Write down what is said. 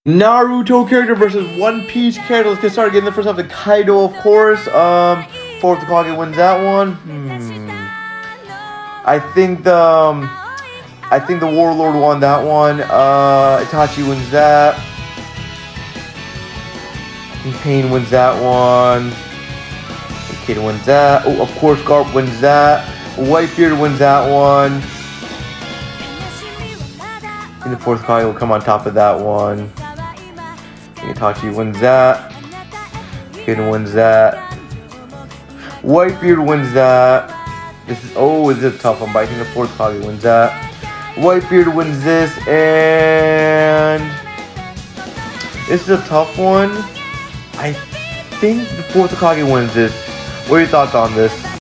Naruto character versus One Piece character. Let's get started. Getting the first off the Kaido, of course. Fourth Hokage wins that one. I think the Warlord won that one. Itachi wins that. Pain wins that one. Kid wins that. Oh, of course, Garp wins that. Whitebeard wins that one. And the fourth Hokage will come on top of that one. Itachi wins that. Kid wins that. Whitebeard wins that. This is a tough one, but I think the fourth Hokage wins that. Whitebeard wins this, and this is a tough one. I think the fourth Hokage wins this. What are your thoughts on this?